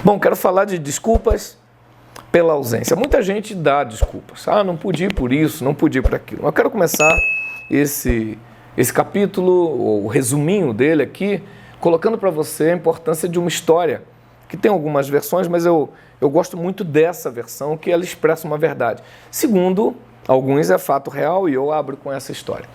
Bom, quero falar de desculpas pela ausência. Muita gente dá desculpas. Não pude ir por isso, não pude ir por aquilo. Eu quero começar esse capítulo, o resuminho dele aqui, colocando para você a importância de uma história, que tem algumas versões, mas eu gosto muito dessa versão, que ela expressa uma verdade. Segundo alguns, é fato real, e eu abro com essa história.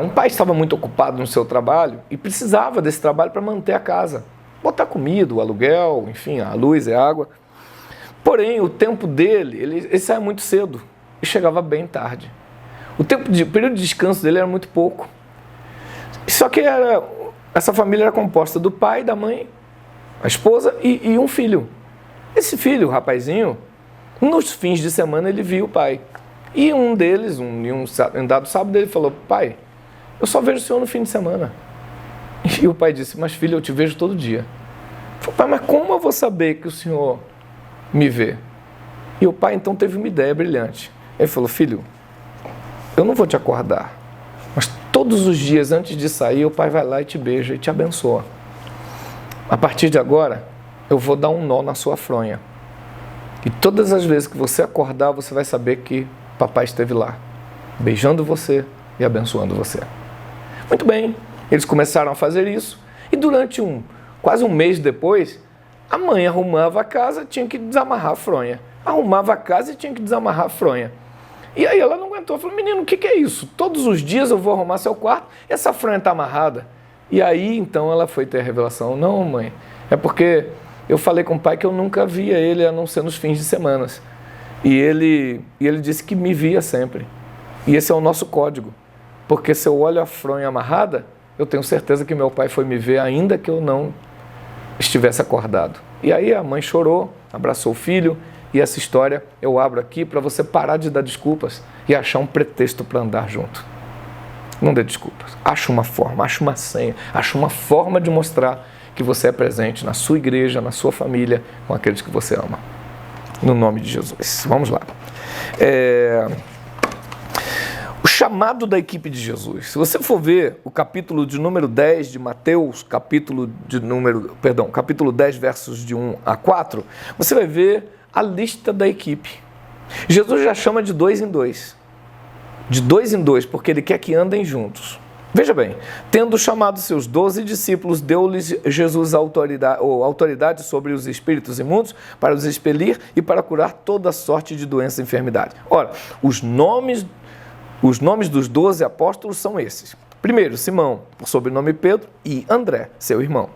Um pai estava muito ocupado no seu trabalho e precisava desse trabalho para manter a casa. Botar comida, o aluguel, enfim, a luz e a água. Porém, o tempo dele, ele saía muito cedo e chegava bem tarde. O período de descanso dele era muito pouco. Só que essa família era composta do pai, da mãe, a esposa e um filho. Esse filho, o rapazinho, nos fins de semana ele via o pai. E um deles, um dado sábado, ele falou: pai, eu só vejo o senhor no fim de semana. E o pai disse: mas filho, eu te vejo todo dia. Ele falou: pai, mas como eu vou saber que o senhor me vê? E o pai então teve uma ideia brilhante. Ele falou: filho, eu não vou te acordar, mas todos os dias antes de sair, o pai vai lá e te beija e te abençoa. A partir de agora, eu vou dar um nó na sua fronha. E todas as vezes que você acordar, você vai saber que papai esteve lá, beijando você e abençoando você. Muito bem, eles começaram a fazer isso, e durante quase um mês depois, a mãe arrumava a casa, tinha que desamarrar a fronha. Arrumava a casa e tinha que desamarrar a fronha. E aí ela não aguentou, falou: menino, o que é isso? Todos os dias eu vou arrumar seu quarto e essa fronha está amarrada. E aí então ela foi ter a revelação: não, mãe, é porque eu falei com o pai que eu nunca via ele a não ser nos fins de semana. E ele disse que me via sempre. E esse é o nosso código. Porque se eu olho a fronha amarrada, eu tenho certeza que meu pai foi me ver ainda que eu não estivesse acordado. E aí a mãe chorou, abraçou o filho, e essa história eu abro aqui para você parar de dar desculpas e achar um pretexto para andar junto. Não dê desculpas. Ache uma forma, ache uma senha, ache uma forma de mostrar que você é presente na sua igreja, na sua família, com aqueles que você ama. No nome de Jesus. Vamos lá. O chamado da equipe de Jesus. Se você for ver o capítulo de número 10 de Mateus, capítulo 10, versos de 1 a 4, você vai ver a lista da equipe. Jesus já chama de 2 em 2. De 2 em 2, porque ele quer que andem juntos. Veja bem, tendo chamado seus 12 discípulos, deu-lhes Jesus autoridade sobre os espíritos imundos para os expelir e para curar toda sorte de doença e enfermidade. Ora, os nomes dos 12 apóstolos são esses. Primeiro, Simão, por sobrenome Pedro, e André, seu irmão.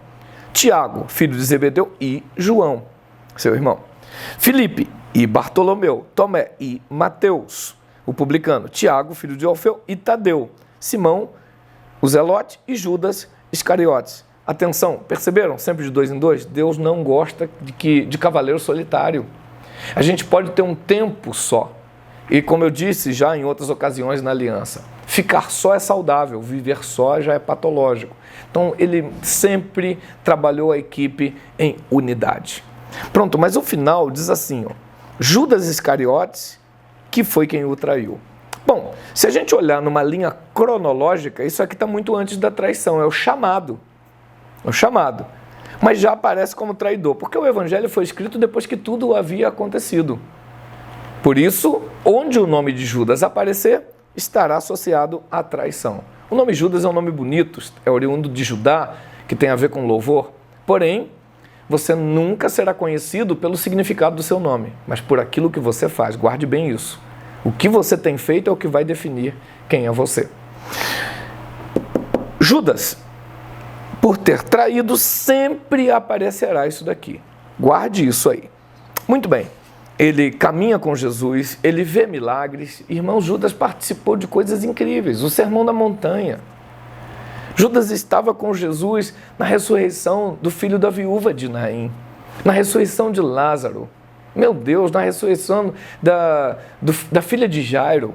Tiago, filho de Zebedeu, e João, seu irmão. Filipe e Bartolomeu, Tomé e Mateus, o publicano. Tiago, filho de Alfeu, e Tadeu. Simão, o Zelote, e Judas Iscariotes. Atenção, perceberam? Sempre de 2 em 2? Deus não gosta de cavaleiro solitário. A gente pode ter um tempo só. E como eu disse já em outras ocasiões na aliança, ficar só é saudável, viver só já é patológico. Então ele sempre trabalhou a equipe em unidade. Pronto, mas o final diz assim, Judas Iscariotes, que foi quem o traiu. Bom, se a gente olhar numa linha cronológica, isso aqui está muito antes da traição, é o chamado. É o chamado. Mas já aparece como traidor, porque o evangelho foi escrito depois que tudo havia acontecido. Por isso, onde o nome de Judas aparecer, estará associado à traição. O nome Judas é um nome bonito, é oriundo de Judá, que tem a ver com louvor. Porém, você nunca será conhecido pelo significado do seu nome, mas por aquilo que você faz. Guarde bem isso. O que você tem feito é o que vai definir quem é você. Judas, por ter traído, sempre aparecerá isso daqui. Guarde isso aí. Muito bem. Ele caminha com Jesus, ele vê milagres. Irmão, Judas participou de coisas incríveis. O Sermão da Montanha. Judas estava com Jesus na ressurreição do filho da viúva de Naim, na ressurreição de Lázaro. Meu Deus, na ressurreição da filha de Jairo.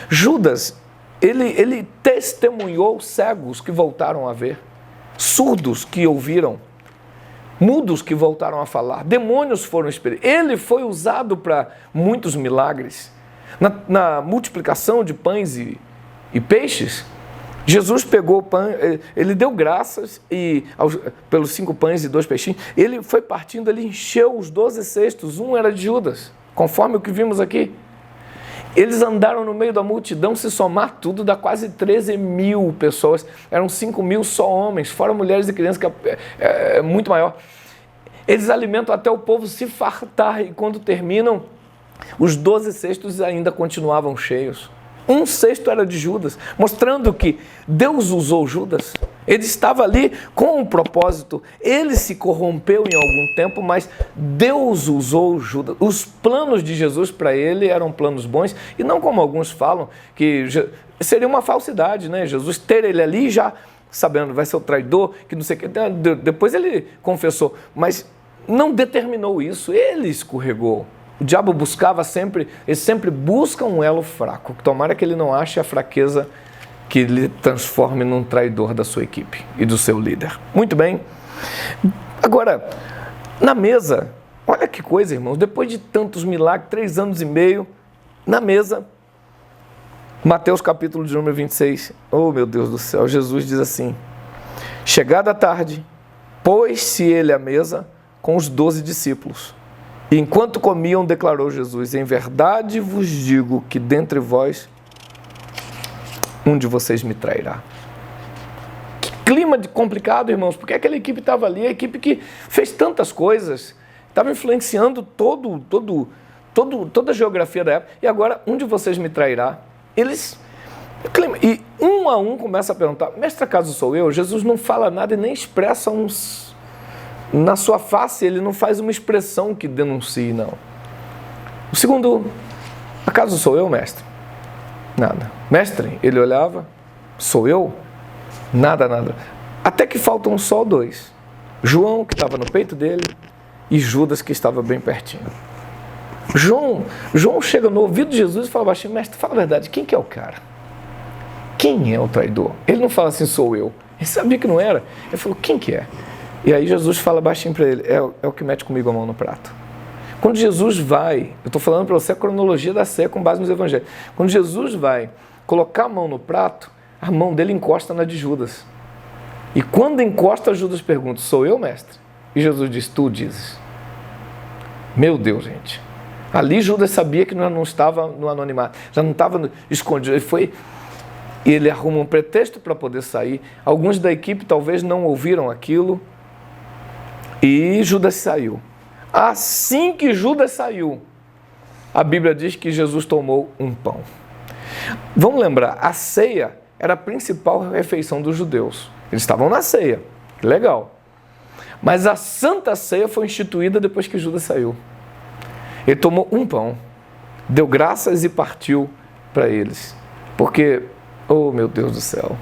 Judas, ele testemunhou cegos que voltaram a ver, surdos que ouviram, mudos que voltaram a falar, demônios foram expelidos. Ele foi usado para muitos milagres. Na multiplicação de pães e peixes, Jesus pegou o pão, ele deu graças pelos 5 pães e 2 peixinhos. Ele foi partindo, ele encheu os 12 cestos, um era de Judas, conforme o que vimos aqui. Eles andaram no meio da multidão, se somar tudo, dá quase 13 mil pessoas. Eram 5 mil só homens, fora mulheres e crianças, que é muito maior. Eles alimentam até o povo se fartar, e quando terminam, os 12 cestos ainda continuavam cheios. Um cesto era de Judas, mostrando que Deus usou Judas. Ele estava ali com um propósito. Ele se corrompeu em algum tempo, mas Deus usou Judas. Os planos de Jesus para ele eram planos bons, e não como alguns falam, que seria uma falsidade, né? Jesus ter ele ali já sabendo, vai ser o traidor, que não sei o que. Depois ele confessou, mas não determinou isso, ele escorregou. O diabo buscava sempre, ele sempre busca um elo fraco. Tomara que ele não ache a fraqueza que lhe transforme num traidor da sua equipe e do seu líder. Muito bem. Agora, na mesa, olha que coisa, irmãos, depois de tantos milagres, 3 anos e meio, na mesa, Mateus capítulo de número 26, oh meu Deus do céu, Jesus diz assim: chegada a tarde, pôs-se ele à mesa com os 12 discípulos. E enquanto comiam, declarou Jesus: em verdade vos digo que dentre vós, um de vocês me trairá. Que clima complicado, irmãos, porque aquela equipe estava ali, a equipe que fez tantas coisas, estava influenciando toda a geografia da época, e agora um de vocês me trairá. E um a um começa a perguntar: mestre, acaso sou eu? Jesus não fala nada e nem expressa na sua face, ele não faz uma expressão que denuncie, não. O segundo: acaso sou eu, mestre? Nada. Mestre, ele olhava: sou eu? Nada. Até que faltam só 2. João, que estava no peito dele, e Judas, que estava bem pertinho. João chega no ouvido de Jesus e fala baixinho: mestre, fala a verdade, quem que é o cara? Quem é o traidor? Ele não fala assim: sou eu. Ele sabia que não era. Ele falou: quem que é? E aí Jesus fala baixinho para ele: é o que mete comigo a mão no prato. Quando Jesus vai, eu estou falando para você a cronologia da ceia com base nos evangelhos. Quando Jesus vai colocar a mão no prato, a mão dele encosta na de Judas. E quando encosta, Judas pergunta: sou eu, mestre? E Jesus diz: tu dizes. Meu Deus, gente. Ali Judas sabia que não estava no anonimato, já não estava escondido. Ele arruma um pretexto para poder sair. Alguns da equipe talvez não ouviram aquilo. E Judas saiu. Assim que Judas saiu, a Bíblia diz que Jesus tomou um pão. Vamos lembrar, a ceia era a principal refeição dos judeus. Eles estavam na ceia, que legal. Mas a Santa Ceia foi instituída depois que Judas saiu. Ele tomou um pão, deu graças e partiu para eles. Porque, oh meu Deus do céu,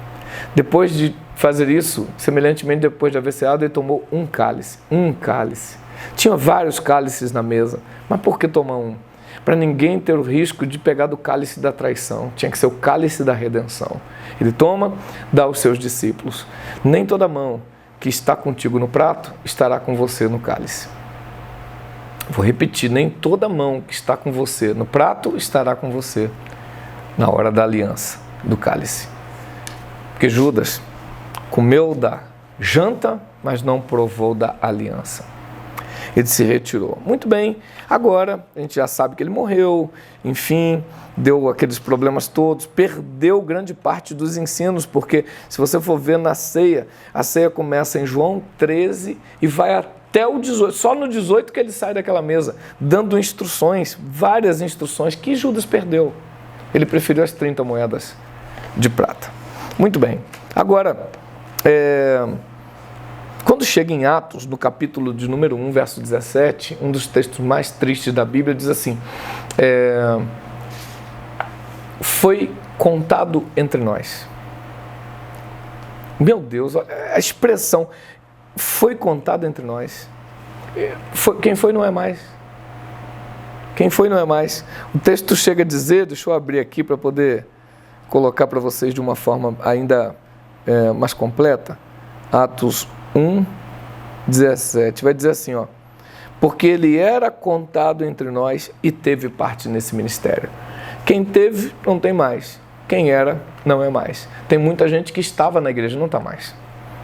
depois de fazer isso, semelhantemente depois de haver ceado, ele tomou um cálice. Tinha vários cálices na mesa, mas por que tomar um? Para ninguém ter o risco de pegar do cálice da traição. Tinha que ser o cálice da redenção. Ele toma, dá aos seus discípulos. Nem toda mão que está contigo no prato estará com você no cálice. Vou repetir: nem toda mão que está com você no prato estará com você na hora da aliança, do cálice. Porque Judas comeu da janta, mas não provou da aliança. Ele se retirou. Muito bem, agora a gente já sabe que ele morreu, enfim, deu aqueles problemas todos, perdeu grande parte dos ensinos, porque se você for ver na ceia, a ceia começa em João 13 e vai até o 18, só no 18 que ele sai daquela mesa, dando instruções, várias instruções que Judas perdeu. Ele preferiu as 30 moedas de prata. Muito bem, agora, quando chega em Atos, no capítulo de número 1, verso 17, um dos textos mais tristes da Bíblia, diz assim: foi contado entre nós. Meu Deus, a expressão foi contado entre nós. Quem foi não é mais. Quem foi não é mais. O texto chega a dizer, deixa eu abrir aqui para poder colocar para vocês de uma forma ainda mais completa. Atos 1, 17, vai dizer assim, ó: porque ele era contado entre nós e teve parte nesse ministério. Quem teve, não tem mais. quem era, não é mais. Tem muita gente que estava na igreja, não está mais.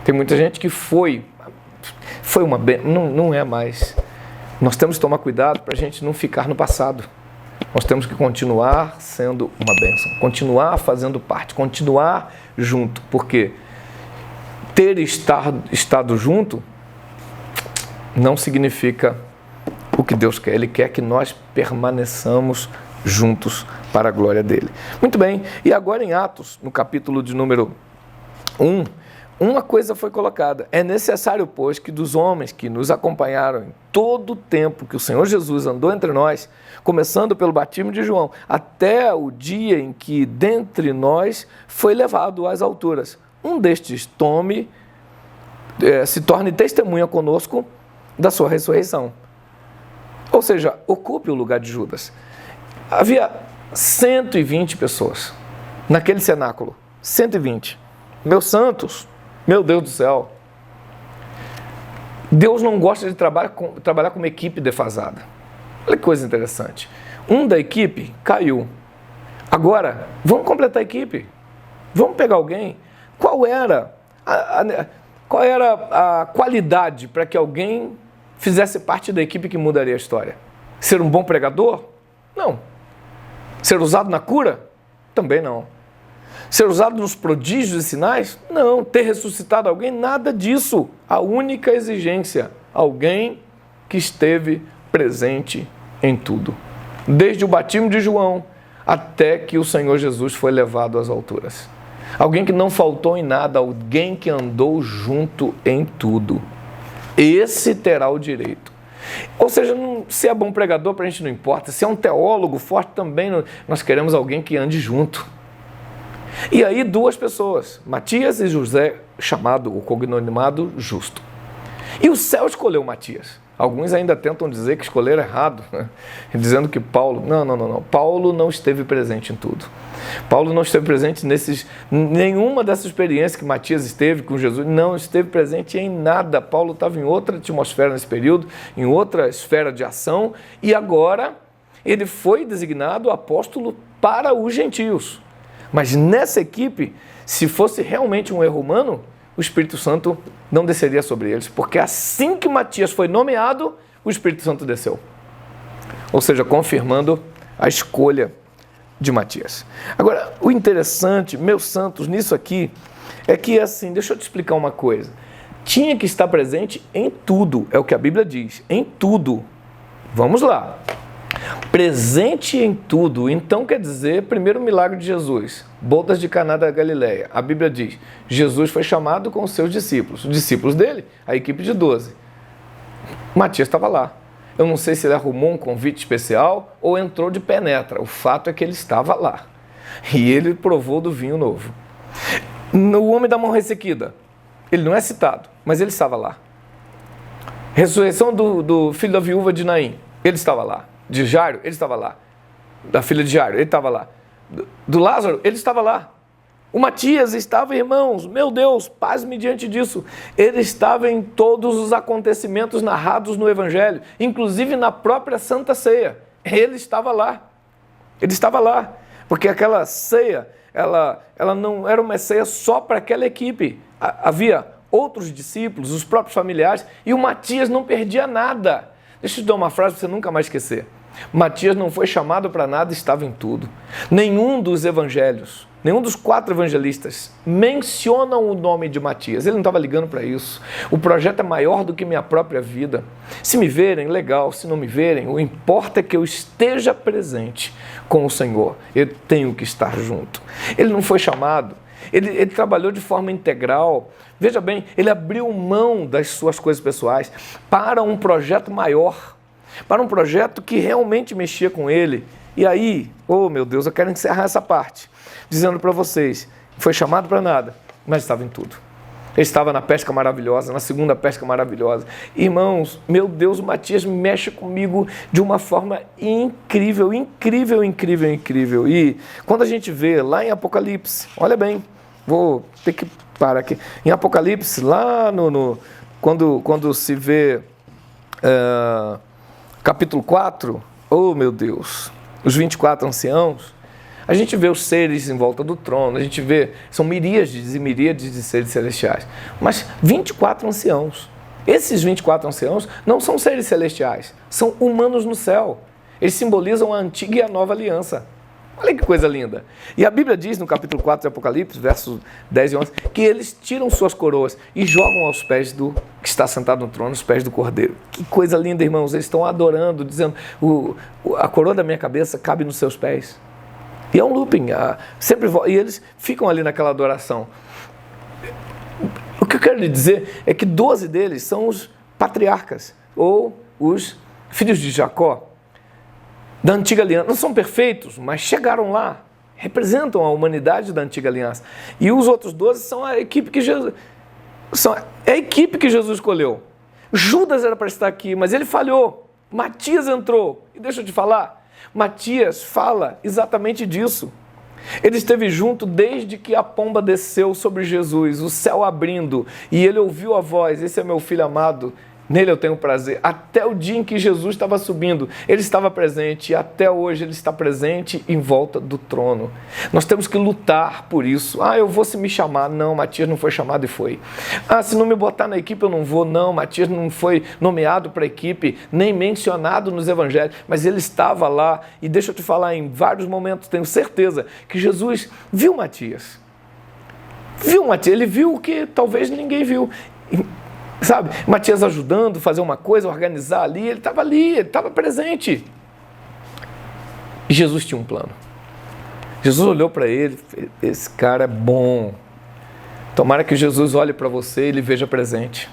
Tem muita gente que foi uma não é mais. Nós temos que tomar cuidado para a gente não ficar no passado. Nós temos que continuar sendo uma bênção, continuar fazendo parte, continuar junto, porque estado junto não significa o que Deus quer. Ele quer que nós permaneçamos juntos para a glória dele. Muito bem, e agora em Atos, no capítulo de número 1, uma coisa foi colocada: é necessário, pois, que dos homens que nos acompanharam em todo o tempo que o Senhor Jesus andou entre nós, começando pelo batismo de João, até o dia em que dentre nós foi levado às alturas, um destes se torne testemunha conosco da sua ressurreição. Ou seja, ocupe o lugar de Judas. Havia 120 pessoas naquele cenáculo. 120. Meus santos, meu Deus do céu. Deus não gosta de trabalhar com uma equipe defasada. Olha que coisa interessante. Um da equipe caiu. Agora, vamos completar a equipe. Vamos pegar alguém. Qual era a qualidade para que alguém fizesse parte da equipe que mudaria a história? Ser um bom pregador? Não. Ser usado na cura? Também não. Ser usado nos prodígios e sinais? Não. Ter ressuscitado alguém? Nada disso. A única exigência: alguém que esteve presente em tudo. Desde o batismo de João até que o Senhor Jesus foi levado às alturas. Alguém que não faltou em nada, alguém que andou junto em tudo. Esse terá o direito. Ou seja, se é bom pregador, para a gente não importa. Se é um teólogo forte, também nós queremos alguém que ande junto. E aí 2 pessoas, Matias e José, o cognonimado Justo. E o céu escolheu Matias. Alguns ainda tentam dizer que escolheram errado, né? Dizendo que Paulo... Não. Paulo não esteve presente em tudo. Paulo não esteve presente nenhuma dessas experiências que Matias esteve com Jesus, não esteve presente em nada. Paulo estava em outra atmosfera nesse período, em outra esfera de ação, e agora ele foi designado apóstolo para os gentios. Mas nessa equipe, se fosse realmente um erro humano, o Espírito Santo não desceria sobre eles, porque assim que Matias foi nomeado, o Espírito Santo desceu. Ou seja, confirmando a escolha de Matias. Agora, o interessante, meus santos, nisso aqui, é que assim, deixa eu te explicar uma coisa. Tinha que estar presente em tudo, é o que a Bíblia diz, em tudo. Vamos lá. Presente em tudo, então quer dizer, primeiro milagre de Jesus, bodas de Caná da Galileia. A Bíblia diz, Jesus foi chamado com os seus discípulos, os discípulos dele, a equipe de 12. Matias estava lá. Eu não sei se ele arrumou um convite especial ou entrou de penetra. O fato é que ele estava lá. E ele provou do vinho novo. O homem da mão ressequida, ele não é citado, mas ele estava lá. Ressurreição do filho da viúva de Naim, ele estava lá. De Jairo, ele estava lá. Da filha de Jairo, ele estava lá. Do Lázaro, ele estava lá. O Matias estava, irmãos, meu Deus, pasme diante disso. Ele estava em todos os acontecimentos narrados no Evangelho, inclusive na própria Santa Ceia. Ele estava lá. Ele estava lá. Porque aquela ceia, ela não era uma ceia só para aquela equipe. Havia outros discípulos, os próprios familiares, e o Matias não perdia nada. Deixa eu te dar uma frase para você nunca mais esquecer. Matias não foi chamado para nada, estava em tudo. Nenhum dos evangelhos, nenhum dos 4 evangelistas mencionam o nome de Matias. Ele não estava ligando para isso. O projeto é maior do que minha própria vida. Se me verem, legal. Se não me verem, o importa é que eu esteja presente com o Senhor. Eu tenho que estar junto. Ele não foi chamado. Ele trabalhou de forma integral. Veja bem, ele abriu mão das suas coisas pessoais para um projeto maior, para um projeto que realmente mexia com ele. E aí, oh meu Deus, eu quero encerrar essa parte, dizendo para vocês, foi chamado para nada, mas estava em tudo. Ele estava na pesca maravilhosa, na segunda pesca maravilhosa. Irmãos, meu Deus, o Matias mexe comigo de uma forma incrível, incrível, incrível, incrível. E quando a gente vê lá em Apocalipse, olha bem, vou ter que parar aqui. Em Apocalipse, lá quando se vê capítulo 4, oh meu Deus, os 24 anciãos, A gente vê os seres em volta do trono, a gente vê, são miríades e miríades de seres celestiais. Mas 24 anciãos. Esses 24 anciãos não são seres celestiais, são humanos no céu. Eles simbolizam a antiga e a nova aliança. Olha que coisa linda. E a Bíblia diz no capítulo 4 de Apocalipse, versos 10 e 11, que eles tiram suas coroas e jogam aos pés do que está sentado no trono, aos pés do Cordeiro. Que coisa linda, irmãos. Eles estão adorando, dizendo, a coroa da minha cabeça cabe nos seus pés. E é um looping. E eles ficam ali naquela adoração. O que eu quero lhe dizer é que 12 deles são os patriarcas, ou os filhos de Jacó, da antiga aliança. Não são perfeitos, mas chegaram lá, representam a humanidade da antiga aliança. E os outros 12 são a equipe que Jesus escolheu. Judas era para estar aqui, mas ele falhou. Matias entrou. E deixa eu te falar, Matias fala exatamente disso. Ele esteve junto desde que a pomba desceu sobre Jesus, o céu abrindo, e ele ouviu a voz, esse é meu filho amado, nele eu tenho prazer. Até o dia em que Jesus estava subindo, ele estava presente, e até hoje ele está presente em volta do trono. Nós temos que lutar por isso. Eu vou se me chamar. Não, Matias não foi chamado e foi. Se não me botar na equipe eu não vou. Não, Matias não foi nomeado para a equipe, nem mencionado nos evangelhos, mas ele estava lá, e deixa eu te falar, em vários momentos, tenho certeza que Jesus viu Matias. Ele viu o que talvez ninguém viu. Sabe, Matias ajudando, fazer uma coisa, organizar ali, ele estava presente. E Jesus tinha um plano. Jesus olhou para ele, esse cara é bom. Tomara que Jesus olhe para você e ele veja presente.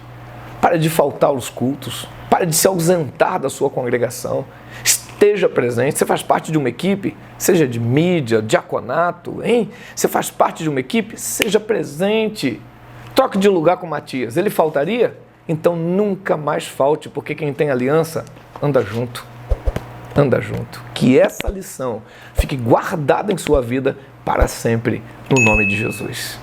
Para de faltar aos cultos, para de se ausentar da sua congregação. Esteja presente. Você faz parte de uma equipe, seja de mídia, diaconato, hein? Você faz parte de uma equipe, seja presente. Troque de lugar com Matias. Ele faltaria? Então nunca mais falte, porque quem tem aliança anda junto. Anda junto. Que essa lição fique guardada em sua vida para sempre, no nome de Jesus.